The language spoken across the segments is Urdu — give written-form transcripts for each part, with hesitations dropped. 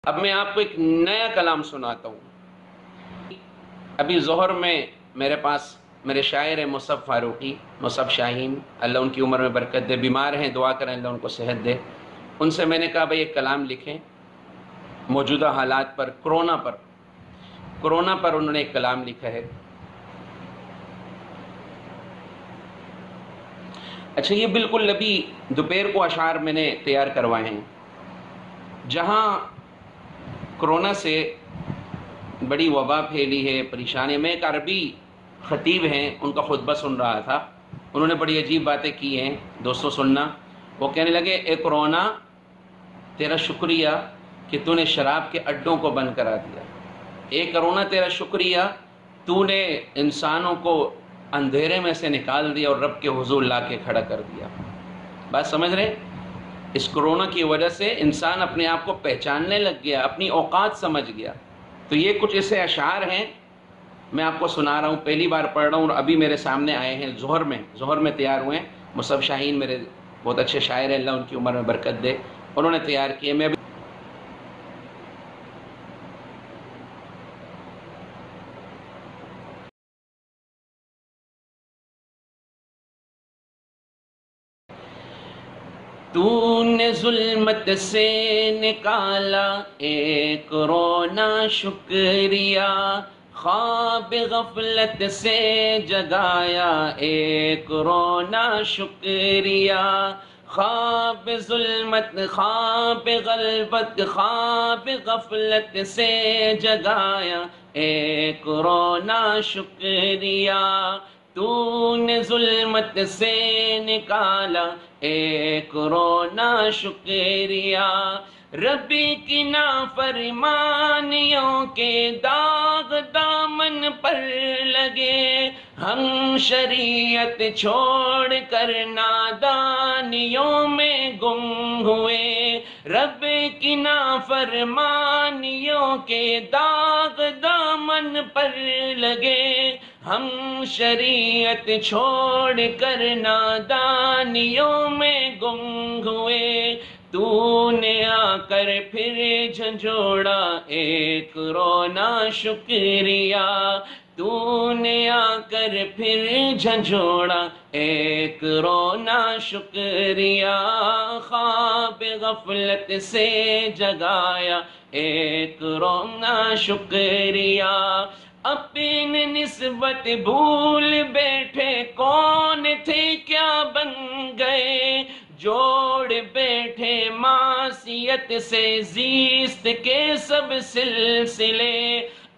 اب میں آپ کو ایک نیا کلام سناتا ہوں۔ ابھی ظہر میں میرے پاس میرے شاعر ہیں مصعب فاروقی، مصعب شاہین، اللہ ان کی عمر میں برکت دے، بیمار ہیں، دعا کریں اللہ ان کو صحت دے۔ ان سے میں نے کہا بھئی ایک کلام لکھیں موجودہ حالات پر، کرونا پر انہوں نے ایک کلام لکھا ہے۔ اچھا، یہ بالکل ابھی دوپہر کو اشعار میں نے تیار کروائے ہیں۔ جہاں کرونا سے بڑی وبا پھیلی ہے، پریشانی، میں ایک عربی خطیب ہیں، ان کا خطبہ سن رہا تھا، انہوں نے بڑی عجیب باتیں کی ہیں، دوستوں سننا۔ وہ کہنے لگے اے کرونا، تیرا شکریہ کہ تو نے شراب کے اڈوں کو بند کرا دیا۔ اے کرونا، تیرا شکریہ تو نے انسانوں کو اندھیرے میں سے نکال دیا اور رب کے حضور لا کے کھڑا کر دیا۔ بات سمجھ رہے؟ اس کرونا کی وجہ سے انسان اپنے آپ کو پہچاننے لگ گیا، اپنی اوقات سمجھ گیا۔ تو یہ کچھ ایسے اشعار ہیں میں آپ کو سنا رہا ہوں، پہلی بار پڑھ رہا ہوں اور ابھی میرے سامنے آئے ہیں، ظہر میں تیار ہوئے ہیں۔ مصعب شاہین میرے بہت اچھے شاعر ہیں، اللہ ان کی عمر میں برکت دے، انہوں نے تیار کیے۔ میں تو نے ظلمت سے نکالا اے کرونا شکریہ، خواب غفلت سے جگایا اے کرونا شکریہ، خواب ظلمت، خواب غلبت، خواب غفلت سے جگایا اے کرونا شکریہ، تو نے ظلمت سے نکالا اے کرونا شکریہ، ربی کی نافرمانیوں کے داغ دامن پر لگے، ہم شریعت چھوڑ کر نادانیوں میں گم ہوئے، رب کی نافرمانیوں کے داغ دامن پر لگے، ہم شریعت چھوڑ کر نادانیوں میں گم ہوئے، تو نے آ کر پھر جھنجھوڑا اے کرونا شکریہ، تو نے آ کر پھر جھنجھوڑا اے کرونا شکریہ، خواب غفلت سے جگایا اے کرونا شکریہ، اپنی نسبت بھول بیٹھے کون تھے کیا بن گئے، جوڑ بیٹھے معصیت سے زیست کے سب سلسلے،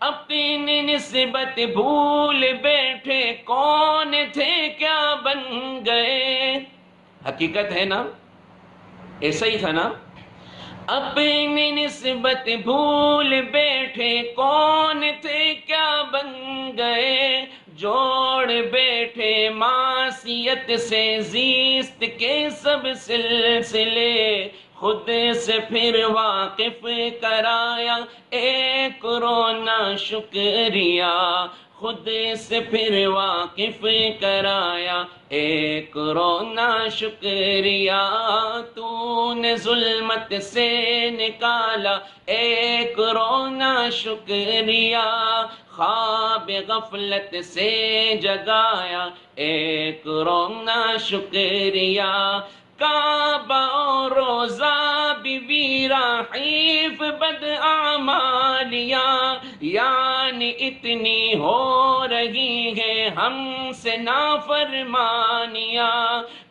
اپنی نسبت بھول بیٹھے کون تھے کیا بن گئے۔ حقیقت ہے نا، ایسا ہی تھا نا، اپنی نسبت بھول بیٹھے کون تھے کیا بن گئے، جوڑ بیٹھے معصیت سے زیست کے سب سلسلے، خود سے پھر واقف کرایا اے کرونا شکریہ، خود سے پھر واقف کرایا اے کرونا شکریہ، تو نے ظلمت سے نکالا اے کرونا شکریہ، خواب غفلت سے جگایا اے کرونا شکریہ، کعبہ اور روزہ بھی ویراں حیف بداعمالیاں، یعنی اتنی ہو رہی ہے ہم سے نافرمانیاں،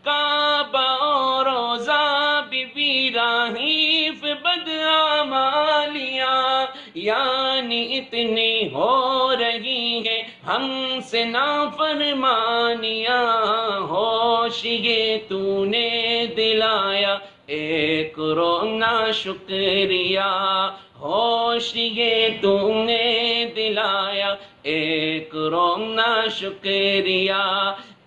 کعبہ اور روزہ بھی ویراں حیف بداعمالیاں، یعنی اتنی ہو رہی ہے ہم سے نافرمانیاں، ہوش یہ تو نے دلایا اے کرونا شکریہ، ہوش یہ تو نے دلایا اے کرونا شکریہ،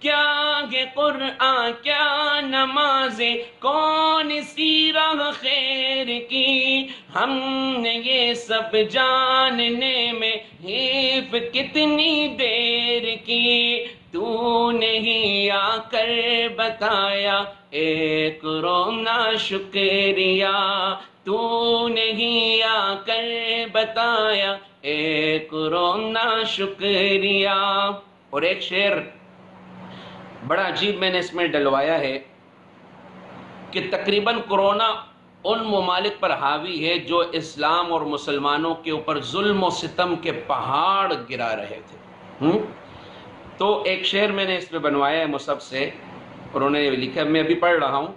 کیا ہے قرآن کیا نمازیں کون سی راہ خیر کی، ہم نے یہ سب جاننے میں حیف کتنی دیر کی، تو نے ہی آ کر بتایا اے کرونا شکریہ، تو نے ہی آ کر بتایا اے کرونا شکریہ۔ اور ایک شعر بڑا عجیب میں نے اس میں ڈلوایا ہے کہ تقریباً کرونا ان ممالک پر حاوی ہے جو اسلام اور مسلمانوں کے اوپر ظلم و ستم کے پہاڑ گرا رہے تھے۔ تو ایک شعر میں نے اس میں بنوایا ہے مصحف سے، اور انہوں نے لکھا، میں ابھی پڑھ رہا ہوں۔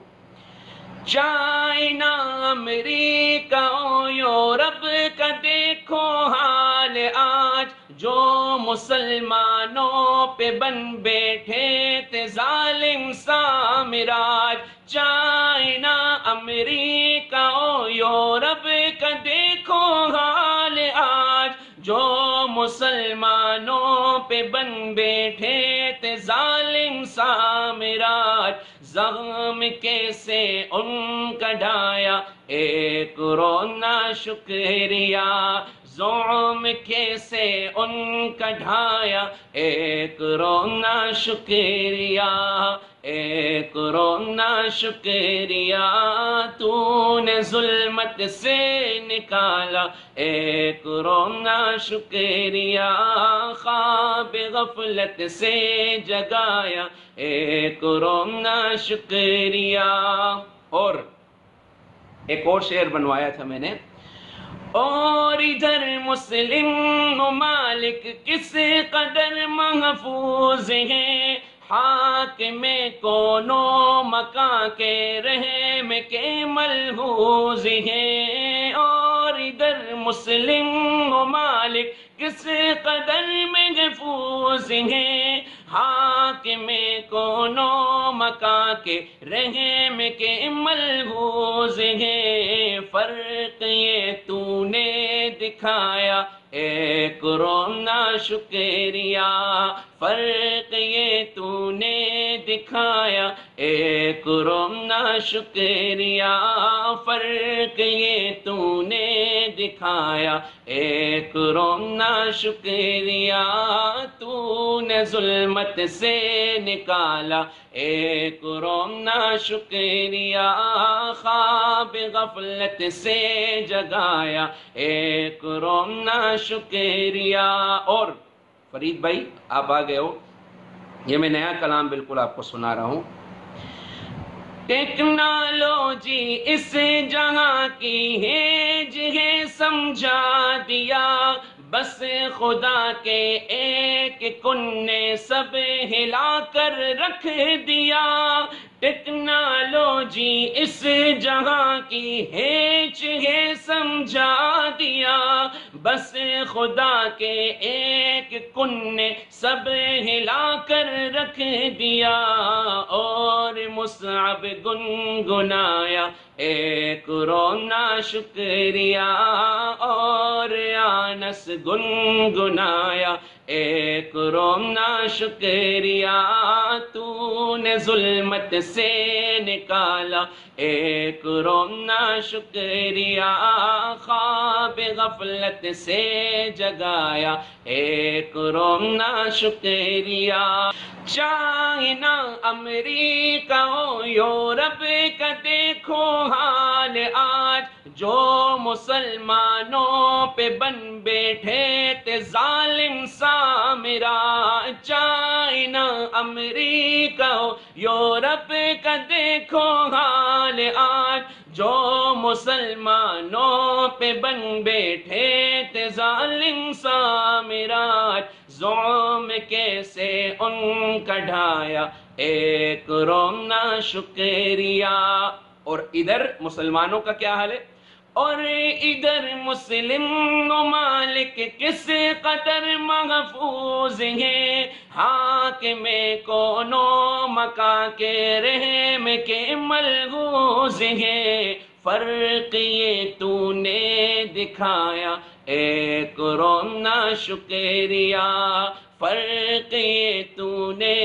چائنا، امریکہ، یورپ کا دیکھو حال آج، جو مسلمانوں پہ بن بیٹھے تھے ظالم سامراج۔ چائنا، امریکہ، یورپ کا دیکھو حال آج، جو مسلمانوں پہ بن بیٹھے تھے ظالم سامراج۔ زخم کیسے ان کا ڈھایا اے کرونا شکریہ، زخم کیسے ان کا ڈھایا اے کرونا شکریہ، اے کرونا شکریہ۔ تو نے ظلمت سے نکالا اے کرونا شکریہ، خواب غفلت سے جگایا اے کرونا شکریہ۔ اور ایک اور شعر بنوایا تھا میں نے، اور ادھر مسلم ممالک کس قدر محفوظ ہیں، حاکم کونو مکان کے رحم کے ملحوظ ہیں۔ اور ادھر مسلم ممالک کس قدر محفوظ ہیں، حاکم کونو مکان کے رحم کے ملحوظ ہیں۔ فرق یہ تو نے دکھایا اے کرونا شکریہ، فرق یہ تو نے دکھایا اے کرونا شکریہ، فرق یہ تو نے دکھایا اے کرونا شکریہ۔ تو نے ظلمت سے نکالا اے کرونا شکریہ، خواب غفلت سے جگایا اے کرونا شکریہ۔ اور فرید بھائی آپ آ گئے ہو، یہ میں نیا کلام بالکل آپ کو سنا رہا ہوں۔ ٹیکنالوجی اس جہاں کی ہے جگہ سمجھا دیا، بس خدا کے ایک کن نے سب ہلا کر رکھ دیا۔ ٹیکنالوجی اس جہاں کی ہے جگہ سمجھا دیا، بس خدا کے ایک کن نے سب ہلا کر رکھ دیا۔ اور مصعب گنگنایا اے کرونا شکریہ، اور انس گنگنایا اے کرونا شکریہ۔ تو نے ظلمت سے نکالا اے کرونا شکریہ، خواب غفلت سے جگایا اے کرونا شکریہ۔ چائنا، امریکہ، یورپ کا دیکھو حال آج، جو مسلمانوں پہ بن بیٹھے تھے ظالم سامراج۔ چائنا، امریکہ، یورپ کا دیکھو حال آج، جو مسلمانوں پہ بن بیٹھے تھے ظالم سامراج۔ ظلم کیسے ان کا ڈھایا اے کرونا شکریہ۔ اور ادھر مسلمانوں کا کیا حال ہے؟ اور ادھر مسلم ممالک کس قدر محفوظ ہیں، حاکم کونو مکان کے رحم کے ملحوظ ہیں۔ فرق یہ تو نے دکھایا اے کرونا شکریہ، فرق یہ تو نے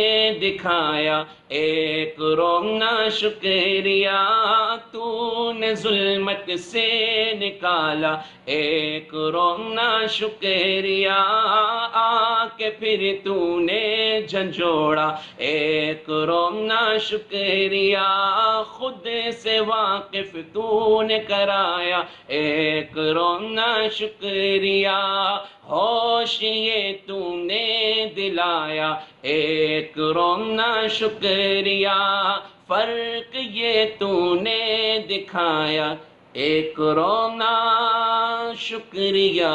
دکھایا ایک رونا شکریہ، تو نے ظلمت سے نکالا ایک رونا شکریہ، آ کے پھر تو نے جھنجھوڑا ایک رونا شکریہ، خود سے واقف تو نے کرایا ایک رونا شکریہ، ہوش یہ تو نے دلایا ایک رونا شکریہ، فرق یہ تو نے دکھایا ایک رونا شکریہ۔